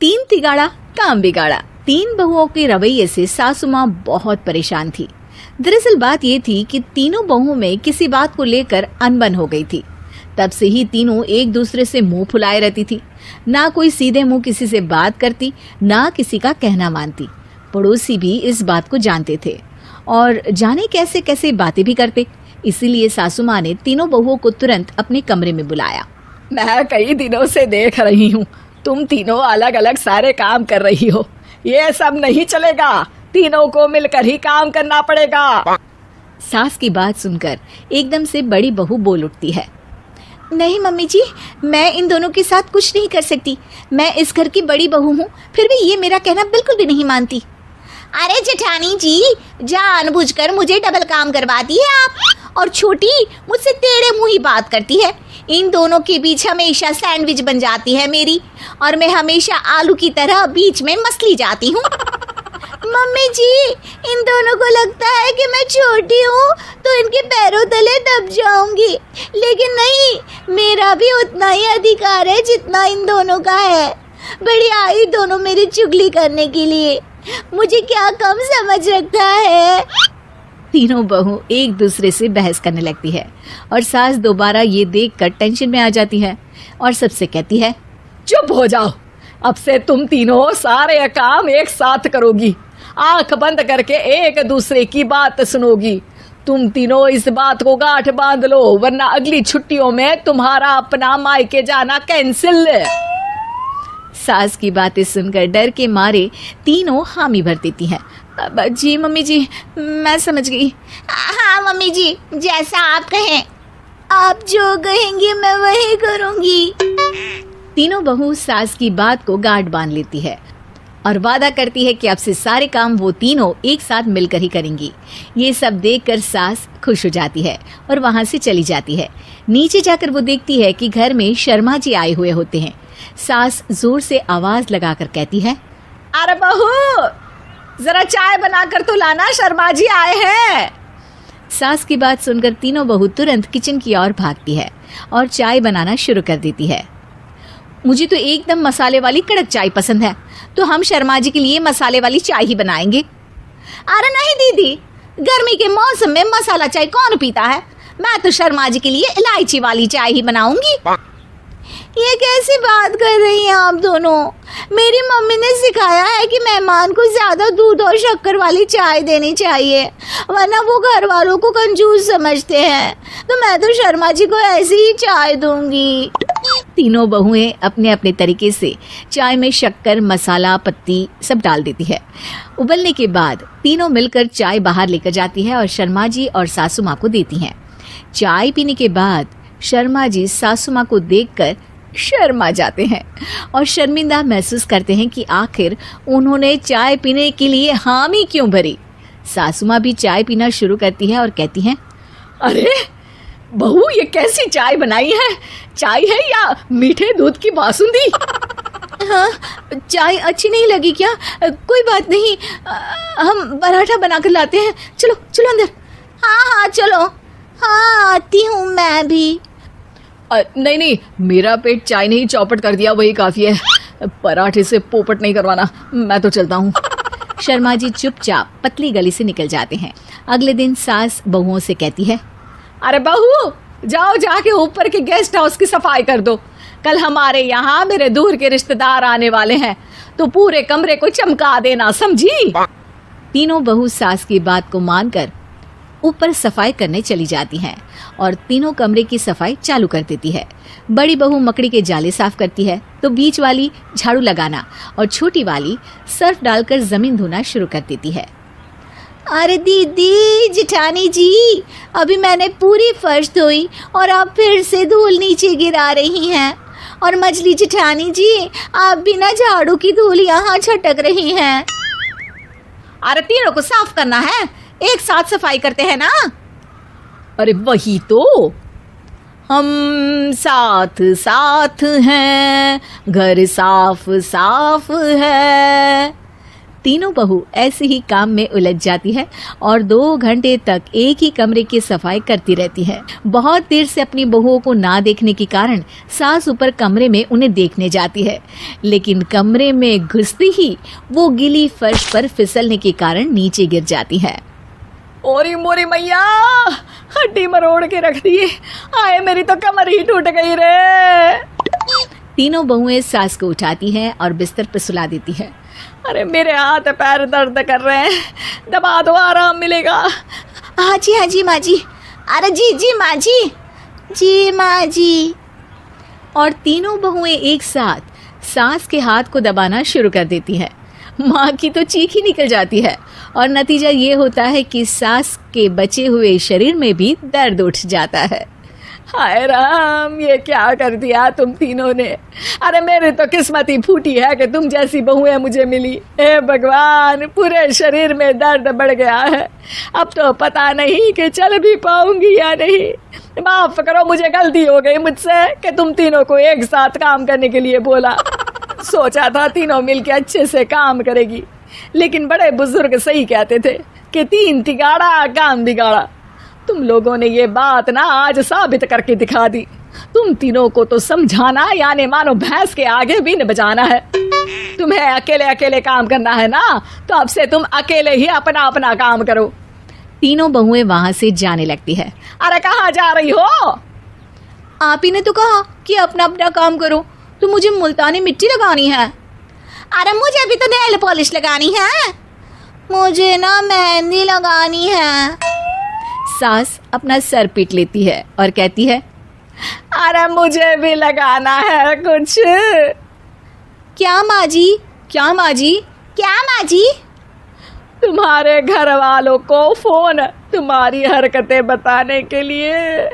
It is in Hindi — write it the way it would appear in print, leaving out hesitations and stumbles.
तीन तिगाड़ा काम बिगाड़ा। तीन बहुओं के रवैये से सासू माँ बहुत परेशान थी। दरअसल बात ये थी कि तीनों बहुओं में किसी बात को लेकर अनबन हो गई थी। तब से ही तीनों एक दूसरे से मुंह फुलाए रहती थी। ना कोई सीधे मुंह किसी से बात करती, ना किसी का कहना मानती। पड़ोसी भी इस बात को जानते थे और जाने कैसे कैसे बातें भी करते। इसीलिए सासू माँ ने तीनों बहुओं को तुरंत अपने कमरे में बुलाया। मैं कई दिनों से देख रही हूँ, तुम तीनों अलग अलग सारे काम कर रही हो। ये सब नहीं चलेगा, तीनों को मिलकर ही काम करना पड़ेगा। सास की बात सुनकर एकदम से बड़ी बहू बोल उठती है। नहीं मम्मी जी, मैं इन दोनों के साथ कुछ नहीं कर सकती। मैं इस घर की बड़ी बहू हूँ, फिर भी ये मेरा कहना बिल्कुल भी नहीं मानती। अरे जेठानी जी, जानबूझकर मुझे डबल काम करवाती है आप। और छोटी मुझसे टेढ़े मुंह ही बात करती है। इन दोनों के बीच हमेशा सैंडविच बन जाती है मेरी, और मैं हमेशा आलू की तरह बीच में मसली जाती हूँ। मम्मी जी, इन दोनों को लगता है कि मैं छोटी हूँ तो इनके पैरों तले दब जाऊंगी, लेकिन नहीं, मेरा भी उतना ही अधिकार है जितना इन दोनों का है। बड़ी आई दोनों मेरी चुगली करने के लिए, मुझे क्या कम समझ रखा है। तीनों बहू एक दूसरे से बहस करने लगती है और सास दोबारा ये देखकर टेंशन में आ जाती है और सबसे कहती है, चुप हो जाओ, अब से तुम तीनों सारे काम एक साथ करोगी। आंख बंद करके एक दूसरे की बात सुनोगी। तुम तीनों इस बात को गांठ बांध लो, वरना अगली छुट्टियों में तुम्हारा अपना मायके जाना कैंसिल। सास की बातें सुनकर डर के मारे तीनों हामी भर देती हैं। जी मम्मी जी, मैं समझ गई। हाँ मम्मी जी, जैसा आप कहें। आप जो कहेंगी मैं वही करूंगी। तीनों बहू सास की बात को गांठ बांध लेती है और वादा करती है कि अब से सारे काम वो तीनों एक साथ मिलकर ही करेंगी। ये सब देखकर सास खुश हो जाती है और वहां से चली जाती है। नीचे जाकर वो देखती है कि घर में शर्मा जी आए हुए होते हैं। सास जोर से आवाज लगाकर कहती है, अरे बहू, जरा चाय बनाकर तो लाना, शर्मा जी आए हैं। सास की बात सुनकर तीनों बहू तुरंत किचन की ओर भागती है और चाय बनाना शुरू कर देती है। मुझे तो एकदम मसाले वाली कड़क चाय पसंद है, तो हम शर्मा जी के लिए मसाले वाली चाय ही बनाएंगे। अरे नहीं दीदी, गर्मी के मौसम में मसाला चाय कौन पीता है। मैं तो शर्मा जी के लिए इलायची वाली चाय ही बनाऊंगी। ये कैसी बात कर रही हैं आप दोनों? मेरी मम्मी ने सिखाया है कि मेहमान को ज्यादा दूध और शक्कर वाली चाय देनी चाहिए, वरना वो घर वालों को कंजूस समझते हैं। तो मैं तो शर्मा जी को ऐसी ही चाय दूंगी। तीनों बहुएं अपने अपने तरीके से चाय में शक्कर, मसाला, पत्ती सब डाल देती है। उबलने के बाद तीनों मिलकर चाय बाहर लेकर जाती है और शर्मा जी और सासू माँ को देती हैं। चाय पीने के बाद शर्मा जी सासू माँ को देखकर शर्मा जाते हैं और शर्मिंदा महसूस करते हैं कि आखिर उन्होंने चाय पीने के लिए हामी क्यों भरी। सासू माँ भी चाय पीना शुरू करती है और कहती हैं, अरे बहू, ये कैसी चाय बनाई है? चाय है या मीठे दूध की बासुंदी? हाँ, चाय अच्छी नहीं लगी क्या? कोई बात नहीं, हम पराठा बनाकर लाते हैं। चलो चलो अंदर। हाँ चलो। हाँ, आती हूँ मैं भी। नहीं नहीं, मेरा पेट चाय ने ही चौपट कर दिया, वही काफी है। पराठे से पोपट नहीं करवाना, मैं तो चलता हूँ। शर्मा जी चुपचाप पतली गली से निकल जाते हैं। अगले दिन सास बहुओं से कहती है, अरे बहू, जाओ जाके ऊपर के गेस्ट हाउस की सफाई कर दो। कल हमारे यहाँ मेरे दूर के रिश्तेदार आने वाले हैं, तो पूरे कमरे को चमका देना, समझी? तीनों बहू सास की बात को मानकर ऊपर सफाई करने चली जाती हैं और तीनों कमरे की सफाई चालू कर देती है। बड़ी बहू मकड़ी के जाले साफ करती है, तो बीच वाली झाड़ू लगाना और छोटी वाली सर्फ डालकर जमीन धोना शुरू कर देती है। अरे दीदी, जेठानी जी, अभी मैंने पूरी फर्श धोई और आप फिर से धूल नीचे गिरा रही हैं। और मछली जेठानी जी, आप भी ना झाड़ू की धूल यहाँ छटक रही हैं। अरे तीनों को साफ करना है, एक साथ सफाई करते हैं ना। अरे वही तो, हम साथ साथ हैं, घर साफ साफ है, तीनों बहू ऐसे ही काम में उलझ जाती है और 2 घंटे तक एक ही कमरे की सफाई करती रहती है। बहुत देर से अपनी बहुओं को ना देखने के कारण सास ऊपर कमरे में उन्हें देखने जाती है, लेकिन कमरे में घुसती ही वो गीली फर्श पर फिसलने के कारण नीचे गिर जाती है। ओरी मोरी मैया, हड्डी मरोड़ के रख दी। आए मेरी तो कमर ही टूट गई रे। तीनों बहुएं सास को उठाती हैं और बिस्तर पर सुला देती है। अरे मेरे हाथ पैर दर्द कर रहे हैं, दबा दो आराम मिलेगा। हाँ जी माँ जी। अरे जी माँ जी माँ जी। और तीनों बहुएं एक साथ सास के हाथ को दबाना शुरू कर देती है। माँ की तो चीख ही निकल जाती है और नतीजा ये होता है कि सास के बचे हुए शरीर में भी दर्द उठ जाता है। हाय राम, ये क्या कर दिया तुम तीनों ने। अरे मेरी तो किस्मत ही फूटी है कि तुम जैसी बहुएं मुझे मिली। हे भगवान, पूरे शरीर में दर्द बढ़ गया है। अब तो पता नहीं कि चल भी पाऊंगी या नहीं। माफ करो, मुझे गलती हो गई मुझसे कि तुम तीनों को एक साथ काम करने के लिए बोला। सोचा था तीनों मिलके अच्छे से काम करेगी, लेकिन बड़े बुजुर्ग सही कहते थे कि 3 तिगाड़ा काम बिगाड़ा। तुम लोगों ने ये बात ना आज साबित करके दिखा दी। तुम तीनों को तो समझाना यानी मानो भैंस के आगे भी न बजाना है। तुम्हें अकेले अकेले काम करना है ना, तो अब से तुम अकेले ही अपना अपना काम करो। तीनों बहुएं वहां से जाने लगती है। अरे कहाँ जा रही हो? आप ही ने तो कहा कि अपना अपना काम करो, तो मुझे मुल्तानी मिट्टी लगानी है। अरे मुझे भी तो नेल पॉलिश लगानी है। मुझे ना मेहंदी लगानी है। सास अपना सर पीट लेती है और कहती है, अरे मुझे भी लगाना है कुछ। क्या माँ जी? क्या माँ जी? क्या माँ जी? तुम्हारे घर वालों को फोन तुम्हारी हरकतें बताने के लिए।